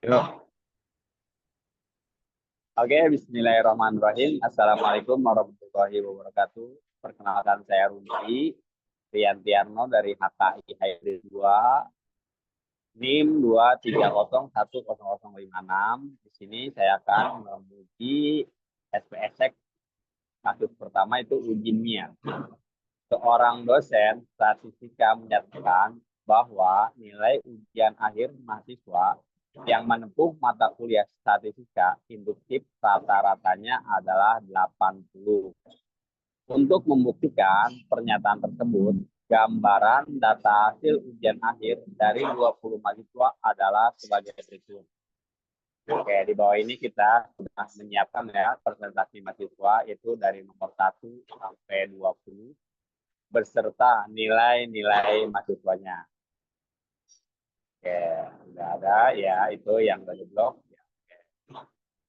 Yuk. Oke, bismillahirrahmanirrahim. Assalamualaikum warahmatullahi wabarakatuh. Perkenalkan saya Rudy Riantiarno dari HKI Hybrid 2, NIM 2301056. Di sini saya akan menguji SPSek kasus pertama itu uji NIAT. Seorang dosen statistika menyatakan bahwa nilai ujian akhir mahasiswa yang menempuh mata kuliah statistika induktif rata-ratanya adalah 80. Untuk membuktikan pernyataan tersebut, gambaran data hasil ujian akhir dari 20 mahasiswa adalah sebagai berikut. Oke, di bawah ini kita sudah menyiapkan ya presentasi mahasiswa itu dari nomor 1 sampai 20 beserta nilai-nilai mahasiswanya. Oke, sudah ada ya, itu yang dari blog. Ya, oke.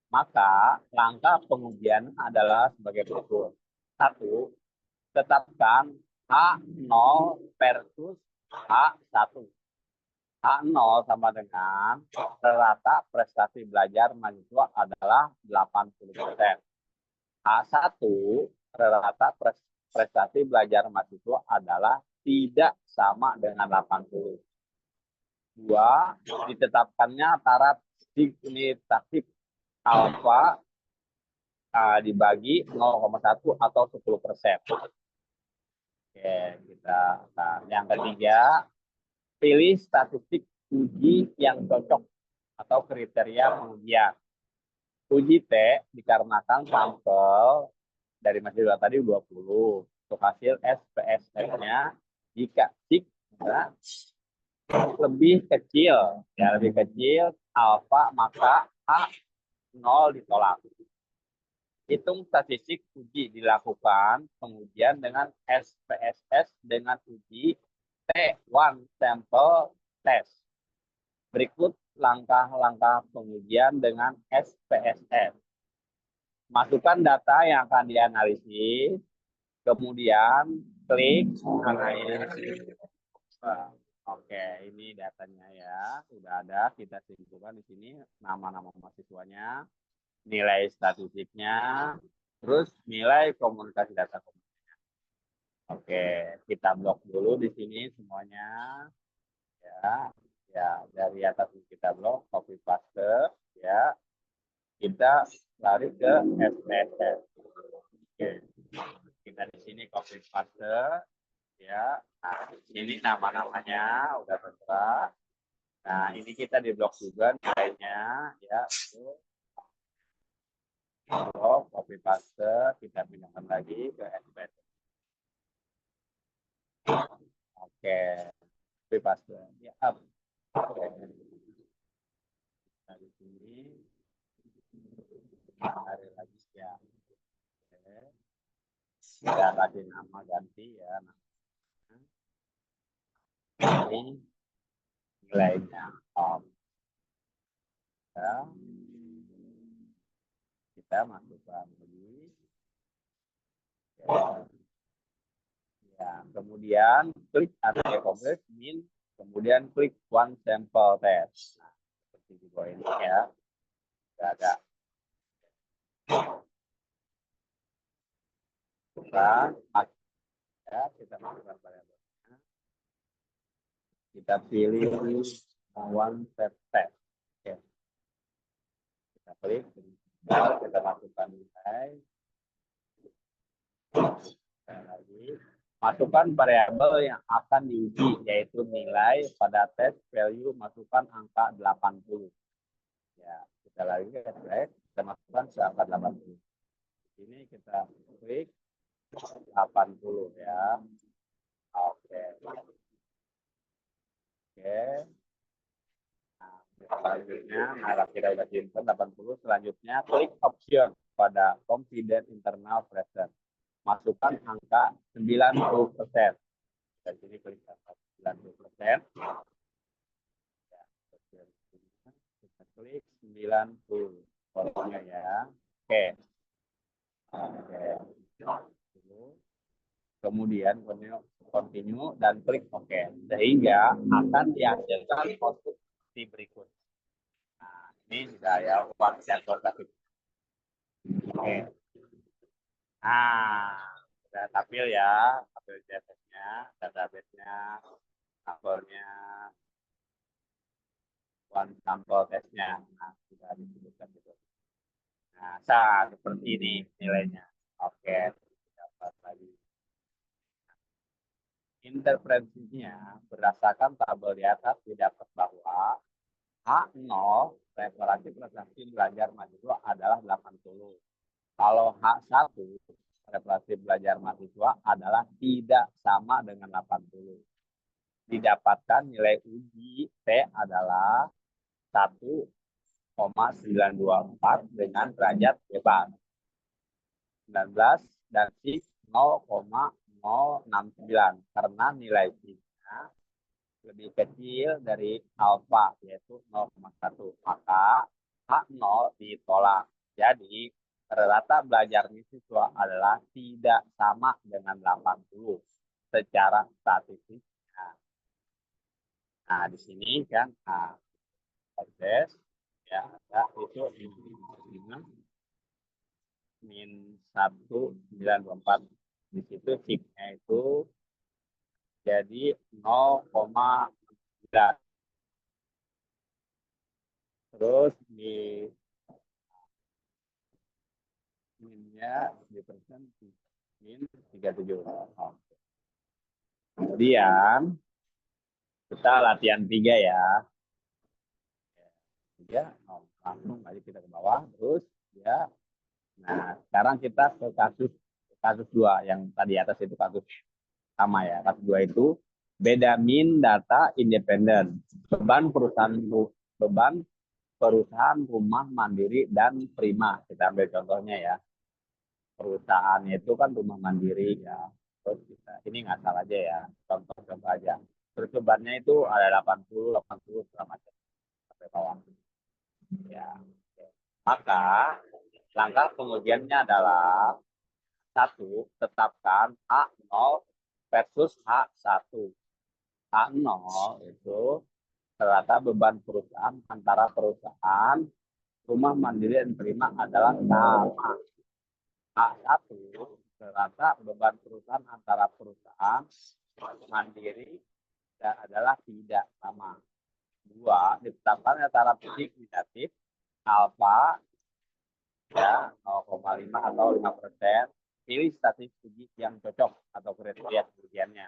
Maka langkah pengujian adalah sebagai berikut. Satu, tetapkan H0 versus H1. H0 sama dengan rata prestasi belajar mahasiswa adalah 80%. H1 rata prestasi belajar mahasiswa adalah tidak sama dengan 80. Dua, ditetapkannya taraf kuantitatif alfa dibagi 0,1 atau 10%. Oke, kita yang ketiga, pilih statistik uji yang cocok atau kriteria pengujian. Uji T dikarenakan sampel dari mahasiswa tadi 20. Untuk hasil SPSS-nya jika lebih kecil, ya lebih kecil alfa, maka H0 ditolak. Hitung statistik uji dilakukan pengujian dengan SPSS dengan uji T1 sample test. Berikut langkah-langkah pengujian dengan SPSS. Masukkan data yang akan dianalisis, kemudian klik analisis. Oke, ini datanya ya, sudah ada. Kita simpulkan di sini nama-nama mahasiswanya, nilai statistiknya, terus nilai komunikasi data. Oke, kita blok dulu di sini semuanya. Ya, ya dari atas kita blok, copy paste, ya. Kita lari ke SPSS. Oke, kita di sini copy paste, ya. Nah, ini nama-namanya udah tertera. Nah, ini kita di blok juga nilainya, ya. Blok, copy paste, kita pindahkan lagi ke SPSS. Oke, copy paste. Ya, oke. Nah, di sini hari lagi ya. Oke. Kita kasih nama ganti ya. Ini nilainya. Ya. Kita masukkan lagi. Ya. Ya. Kemudian klik artikel komplit min, kemudian klik one sample test. Nah, seperti di bawah ini ya. Sudah ada. Kita masukkan variabelnya. Kita pilih one step test. Oke. Kita klik, kita masukkan nilai. Lagi. Masukkan variabel yang akan diuji, yaitu nilai pada test value, masukkan angka 80. Ya, kita lagi ke test, kita masukkan ke angka 80. Ini kita klik 80 ya. Oke. Oke. Nah, selanjutnya, nah kita udah simpan 80. Selanjutnya klik option pada confident internal present. Masukkan angka 90%. Dari sini klik angka 90%. Ya, kita klik 90 formnya ya. Oke. Oke. Kemudian continue dan klik OK. Sehingga akan dihasilkan output di berikut. Ini saya uang jatuh tadi. Oke. Nah, udah tampil ya, tampil database-nya, database-nya, sampelnya, one sampel testnya. Nah, sudah disebutkan itu. Nah, seperti ini nilainya. Oke, dapat lagi. Interpretasinya berdasarkan tabel di atas didapat bahwa H0 referensi prestasi belajar mahasiswa adalah 80. Kalau H1 referensi belajar mahasiswa adalah tidak sama dengan 80. Didapatkan nilai uji T adalah 1,924 dengan derajat bebas 19 dan SIG 0,069 karena nilai SIG-nya lebih kecil dari alfa yaitu 0,1 maka H0 ditolak. Jadi rata belajar siswa adalah tidak sama dengan 80 secara statistik. Nah, di sini kan proses ya ada itu min 1,924 di situ sigma itu jadi 0,9 terus di minnya di persen min 37. Kemudian kita latihan 3 ya. 3 langsung aja kita ke bawah terus ya. Nah, sekarang kita ke kasus 2 yang tadi atas itu kasus sama ya. Kasus 2 itu beda min data independen. Beban perusahaan rumah mandiri dan prima. Kita ambil contohnya ya. Perusahaannya itu kan rumah mandiri ya. Terus kita ini ngasal aja ya. Contoh-contoh aja. Terus bebannya itu ada 80, 80 segala macam sampai bawah. Ya. Maka langkah pengujiannya adalah satu, tetapkan H0 versus H1. H0 itu ternyata beban perusahaan antara perusahaan rumah mandiri dan prima adalah sama. H1 ternyata beban perusahaan antara perusahaan mandiri dan adalah tidak sama. Dua, ditetapkan antara titik negatif alfa ya 0,5 atau 5%. Pilih statistik uji yang cocok atau kriteria ujiannya.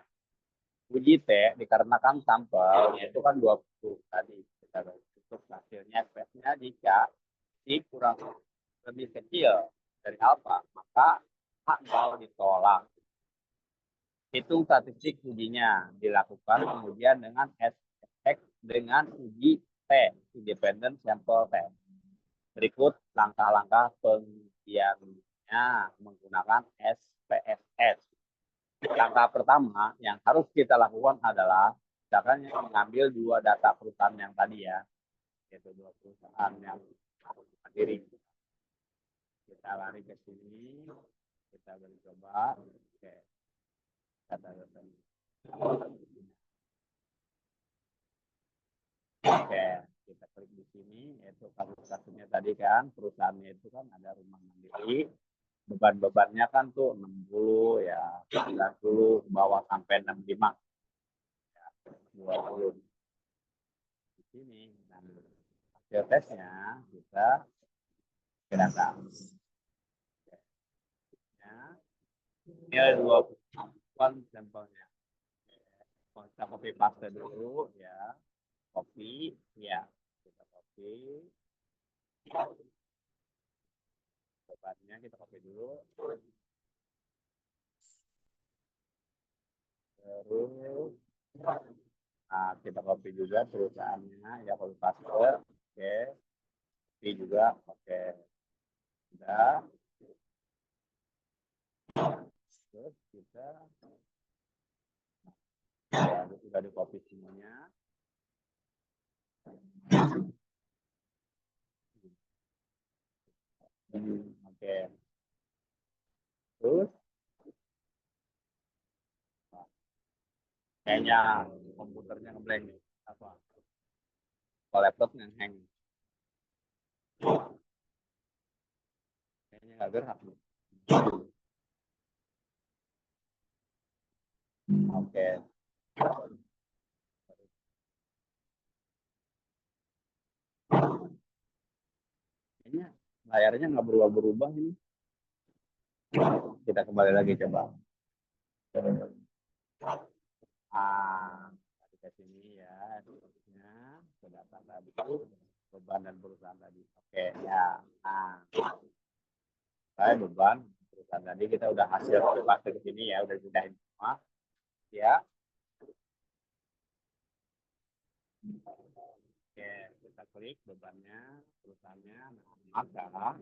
Uji T dikarenakan sampel itu kan 20 tadi kita tutup hasilnya F-nya jika I kurang lebih kecil dari alfa maka H0 ditolak. Hitung statistik ujinya dilakukan kemudian dengan SX dengan uji T independent sample test. Berikut langkah-langkah pengujiannya menggunakan SPSS. Langkah pertama yang harus kita lakukan adalah misalkan mengambil dua data perusahaan yang tadi ya, yaitu dua perusahaan yang mandiri. Kita lari ke sini, kita beri coba. Oke. Oke, kita klik di sini, yaitu kasus-kasusnya tadi kan, perusahaannya itu kan ada rumah mandiri, beban-bebannya kan tuh 60 ya, 90 ke bawah sampai 65. Ya, 20. Di sini, nah, hasil tesnya kita gunakan. Nilai 20 sampelnya. Kita copy paste dulu ya. Copy, ya. Kita copy. Bebannya kita copy dulu. Terus nah, kita copy juga perusahaannya ya copy paste. Oke. Copy juga. Oke. Sudah. Terus kita ya, sudah di copy semuanya. Oke. Terus kayaknya komputernya ngeblank apa? Kalau laptop yang hang. gerak. Oke. Ini layarnya nggak berubah-berubah ini. Kita kembali lagi coba. Ke sini ya, seterusnya kedatan tadi beban dan perusahaan tadi. Oke ya. Nah, saya beban perusahaan tadi kita udah hasil ke sini ya, udah pindahin semua ya. Oke, kita klik bebannya, perusahaannya. Nah, maka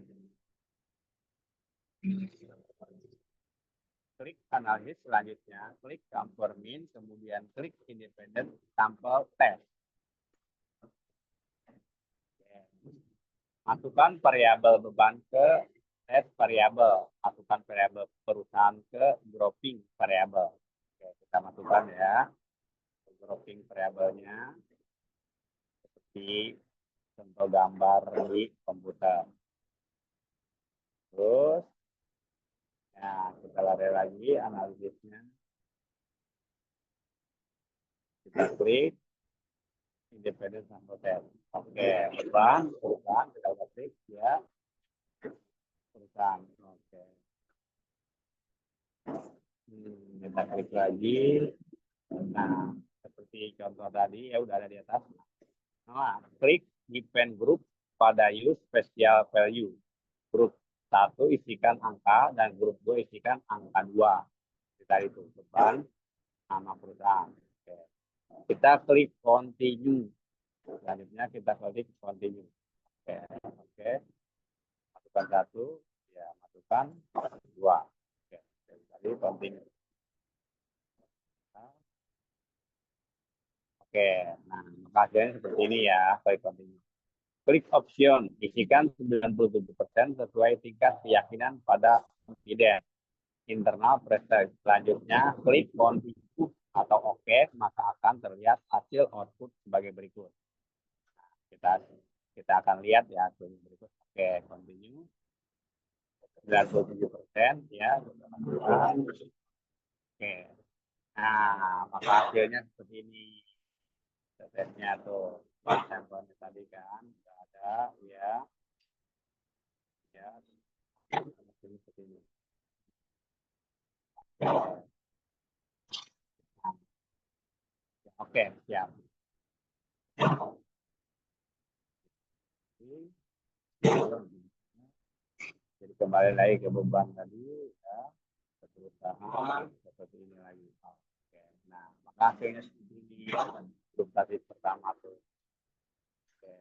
klik analisis selanjutnya, klik compare mean, kemudian klik independent sample test. Masukkan variabel beban ke set variabel, masukkan variabel perusahaan ke grouping variabel. Oke, kita masukkan ya grouping variabelnya seperti contoh gambar di komputer. Terus, ya kita lari lagi analisisnya. Kita klik independent sample test. Oke, beban perusahaan kita klik ya perusahaan. Oke. Kita klik lagi. Nah, seperti contoh tadi ya udah ada di atas. Nah, klik depend group pada use special value. Grup 1 isikan angka dan grup 2 isikan angka 2. Kita itu beban nama perusahaan. Oke. Kita klik continue. Selanjutnya kita klik continue. Oke. Oke. Masukkan 1, ya masukkan 2. Oke. Tadi continue. Oke, nah hasilnya seperti ini ya, klik continue. Klik option, isikan 97% sesuai tingkat keyakinan pada presiden. Internal preset. Selanjutnya, klik continue atau oke, maka akan terlihat hasil output sebagai berikut. Nah, kita akan lihat ya hasil berikut. Oke, continue. 97% ya. Oke. Nah, maka hasilnya seperti ini. Tesnya tuh sampelnya tadi kan sudah ada ya seperti ini. Oke, siap. Jadi kembali lagi ke beban tadi ya, perusahaan seperti ini lagi. Oke, nah maka hasilnya seperti ini. Grup tadi pertama tuh. Oke.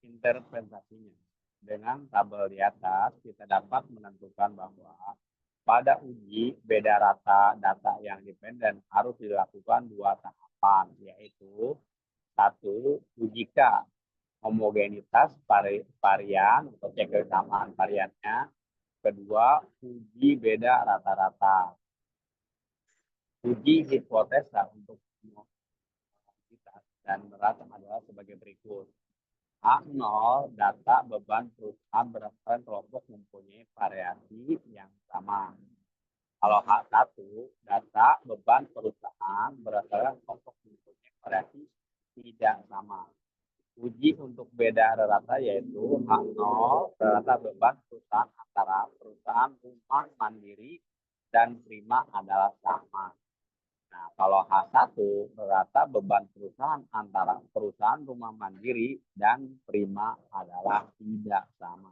Interpretasinya. Dengan tabel di atas, kita dapat menentukan bahwa pada uji beda rata data yang dependen harus dilakukan 2 tahapan, yaitu 1. Uji K, homogenitas varian atau cek kesamaan variannya. 2. Uji beda rata-rata. Uji hipotesa untuk homogenitas dan rata adalah sebagai berikut. A0, data beban perusahaan berdasarkan kelompok mempunyai variasi yang sama. Kalau H1, data beban perusahaan berdasarkan kelompok mempunyai variasi tidak sama. Uji untuk beda rata yaitu H0, rata beban perusahaan antara perusahaan rumah mandiri dan prima adalah sama. Nah, kalau H1, rata beban perusahaan antara perusahaan rumah mandiri dan prima adalah tidak sama.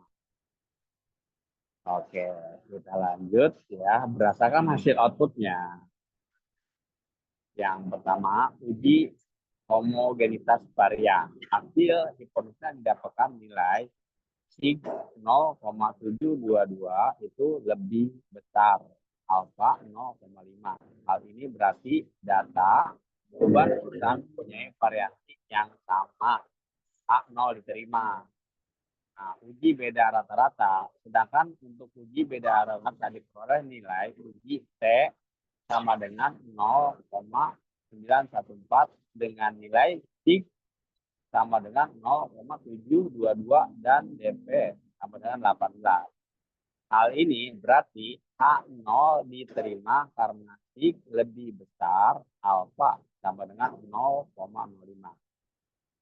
Oke, kita lanjut ya. Berdasarkan hasil outputnya. Yang pertama, uji homogenitas varian. Hasil hipotesa didapatkan nilai sig 0,722 itu lebih besar alfa 0,5. Hal ini berarti data beban perusahaan mempunyai variasi yang sama. A0 diterima. Nah, uji beda rata-rata. Sedangkan untuk uji beda rata-rata diperoleh nilai uji T sama dengan 0,914 dengan nilai sig sama dengan 0,722 dan DP sama dengan 18. Hal ini berarti H0 diterima karena X lebih besar alfa sama dengan 0,05.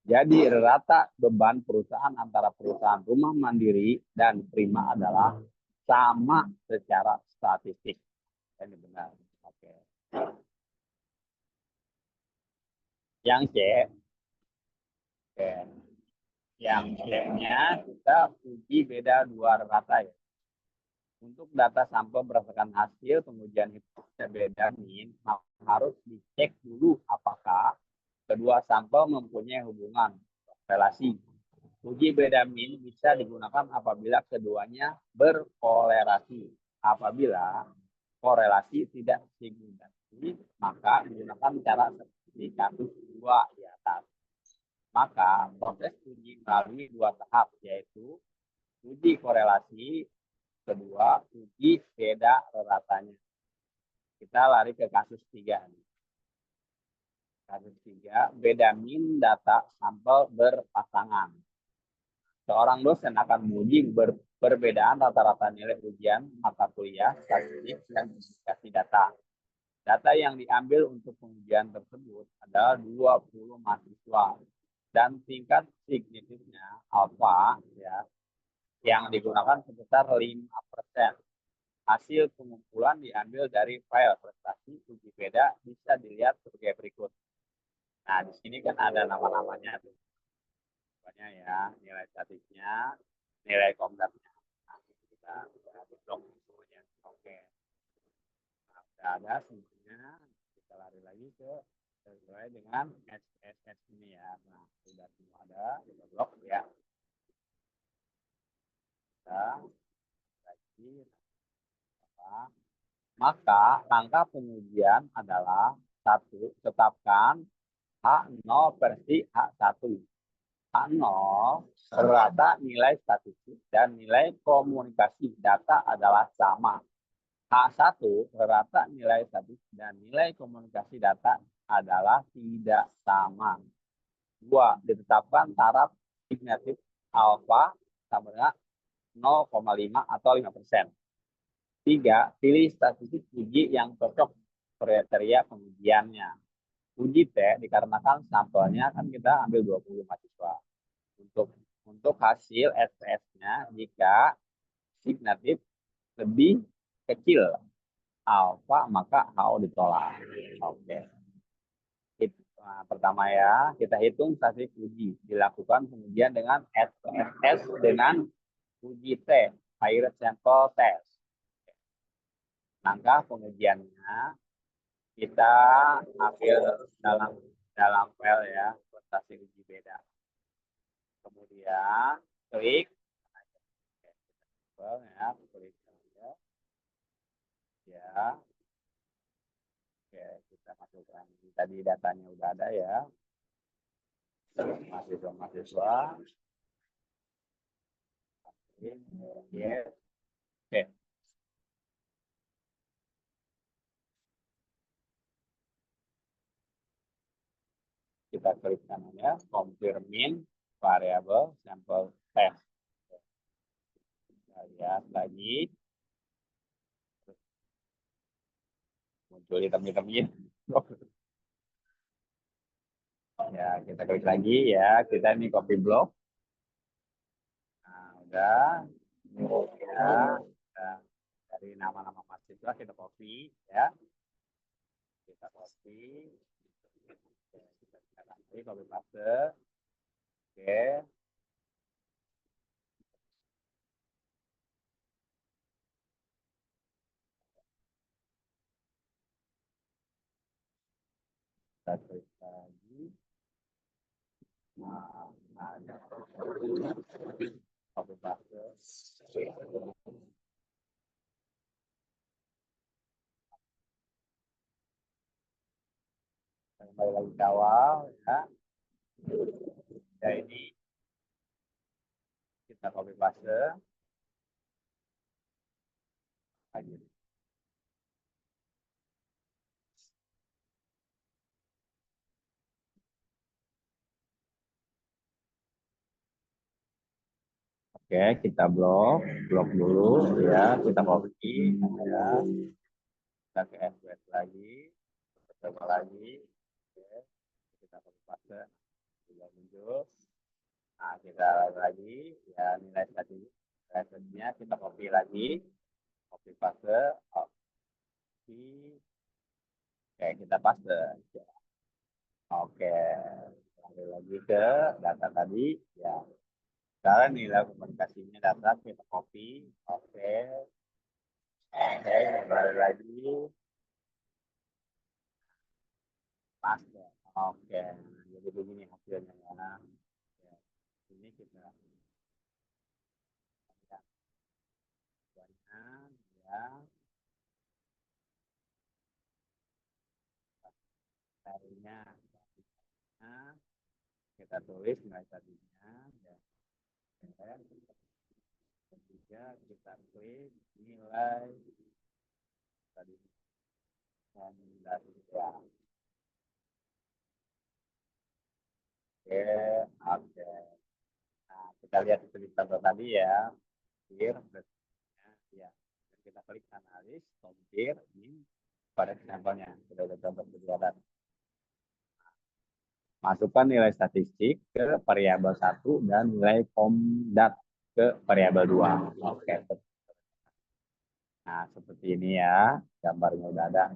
Jadi rata beban perusahaan antara perusahaan rumah mandiri dan prima adalah sama secara statistik. Ini benar. Oke. Yang C, oke. Yang C-nya kita uji beda dua rata ya. Untuk data sampel berdasarkan hasil pengujian hipotesis beda min harus dicek dulu apakah kedua sampel mempunyai hubungan relasi. Uji beda min bisa digunakan apabila keduanya berkolerasi. Apabila korelasi tidak signifikan, maka menggunakan cara seperti kasus 2 di atas. Maka proses uji melalui dua tahap, yaitu uji korelasi, kedua uji beda ratanya. Kita lari ke kasus 3. Kasus 3, beda min data sampel berpasangan. Seorang dosen akan menguji perbedaan rata-rata nilai ujian mata kuliah, statistik, dan verifikasi data. Data yang diambil untuk pengujian tersebut adalah 20 mahasiswa dan tingkat signifikannya alfa ya yang digunakan sebesar 5%. Hasil pengumpulan diambil dari file prestasi uji beda bisa dilihat sebagai berikut. Nah, di sini kan ada nama-namanya tuh. Pokoknya ya, nilai statistiknya, nilai komdaknya. Nah, kita blok semuanya. Oke. Nah, udah ada semuanya. Kita lari lagi ke sesuai dengan SSS ini ya. Nah, sudah semua ada, kita blok ya. Kita lagi maka langkah pengujian adalah satu, tetapkan H0 versi H1. H0 rata nilai statistik dan nilai komunikasi data adalah sama. H1 rata nilai statistik dan nilai komunikasi data adalah tidak sama. 2. Ditetapkan taraf signatif alfa sama dengan 0,5 atau 5%. 3. Pilih statistik uji yang cocok kriteria pengujiannya. Uji T dikarenakan sampelnya kan kita ambil 20 mahasiswa. Untuk hasil SPS-nya jika signatif lebih kecil alfa maka HO ditolak. Oke. Nah, pertama ya, kita hitung statistik uji. Dilakukan pengujian dengan SPS dengan uji T, air sample test. Langkah pengujiannya kita ambil dalam file ya, prestasi uji beda. Kemudian klik ya, klik saja. Ya. Oke, kita masukkan tadi datanya udah ada ya. Mahasiswa. Yes. Oke. Kita klik kanannya, confirming variable sample test. Kita lihat lagi. Muncul hitam-hitamnya. Ya, kita klik lagi ya. Kita ini copy block. Nah, udah. Ya. Dari nama-nama mahasiswa kita copy ya. Kita copy. Kita ganti copy paste. Oke. Kita klik lagi. Nah, ada copy paste. Kembali lagi ke awal ya. Ya ini kita copy paste lagi. Oke, kita blok dulu ya, kita copy ya, kita ke FWS lagi, coba lagi, oke, kita copy paste, sudah muncul. Nah, kita lagi ya nilai tadinya kita copy lagi, copy paste, copy, oke kita paste. Oke, kembali lagi ke data tadi ya. Sekarang nilai komunikasinya data kita copy, oke, oke, kembali lagi, paste. Oke, jadi begini hasilnya ya. Oke, ini kita lihat ya, tadinya kita tulis nilai tadinya ya. Ketiga kita klik nilai tadi dari ya. Oke, oke. Nah, kita lihat di contoh tadi ya. Here, ya. Kita klik analis, compare, ini pada sampelnya. Sudah ada contoh berjalan. Masukkan nilai statistik ke variabel 1 dan nilai komdat ke variabel 2. Oke. Nah, seperti ini ya. Gambarnya udah ada.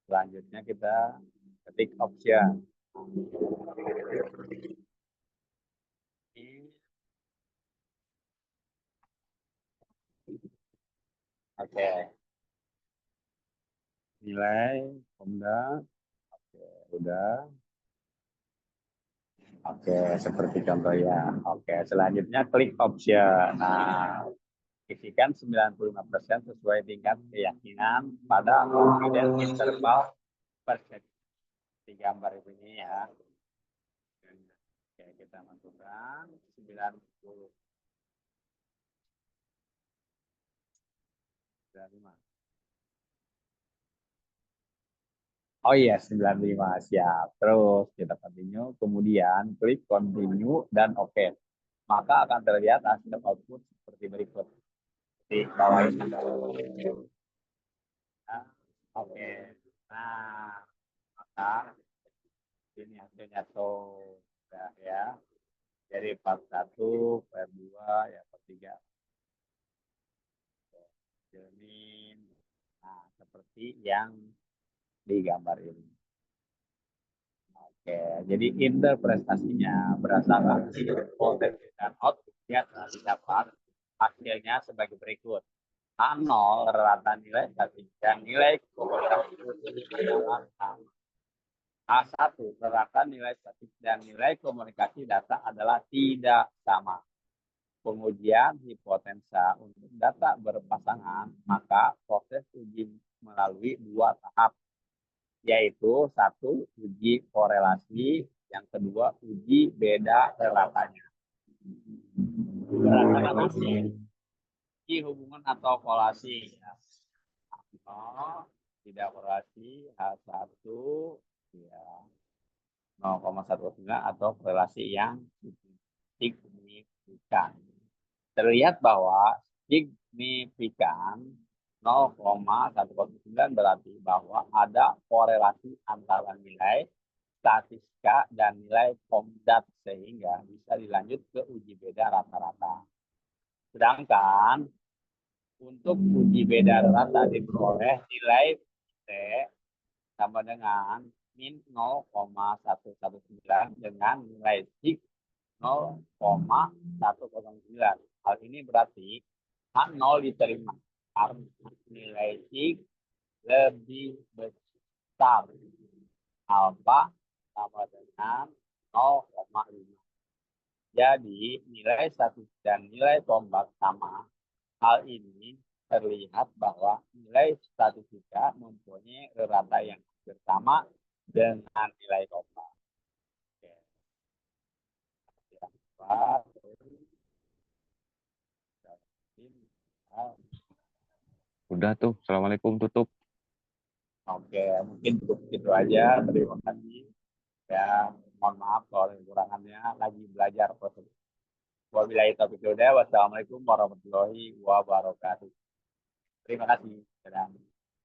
Selanjutnya kita ketik option. Oke. Nilai komda. Oke, udah. Oke, seperti contoh ya. Oke, selanjutnya klik option. Nah, isikan 95% sesuai tingkat keyakinan pada confidence interval persepsi gambar ini ya. Oke, kita masukkan 95. Oh iya, 95 siap. Terus kita continue, kemudian klik continue dan oke. Maka akan terlihat hasil output seperti berikut. Di bawah ini. Nah, oke. Nah, maka ini hasilnya tuh ya. Jadi part 1, part 2, ya part 3. Cermin. Nah, seperti yang digambar ini. Oke, jadi interpretasinya berdasarkan potensi dan outputnya telah didapat hasilnya sebagai berikut. A0 rata nilai statis dan nilai komunikasi A1 rata nilai statis dan nilai komunikasi data adalah tidak sama. Pengujian hipotensa untuk data berpasangan, maka proses uji melalui 2 tahap, yaitu 1 uji korelasi, yang kedua uji beda relatanya. Uji hubungan atau korelasi. Oh, tidak korelasi H1 ya 0,19 atau korelasi yang signifikan. Terlihat bahwa signifikan 0,109 berarti bahwa ada korelasi antara nilai statistika dan nilai komdat sehingga bisa dilanjut ke uji beda rata-rata. Sedangkan untuk uji beda rata diperoleh nilai T sama dengan min 0,119 dengan nilai SIG 0,109. Hal ini berarti H0 diterima karena nilai SIG lebih besar. Alfa sama dengan 0,5. Jadi nilai statis dan nilai kombat sama. Hal ini terlihat bahwa nilai statistika mempunyai rata yang sama dengan nilai kombat. Udah tuh, Assalamualaikum, tutup. Oke, mungkin cukup itu aja. Terima kasih. Ya, mohon maaf kalau ada kekurangannya, lagi belajar proses. Wabillahi taufiq wal hidayah. Wassalamualaikum warahmatullahi wabarakatuh. Terima kasih. Dadah.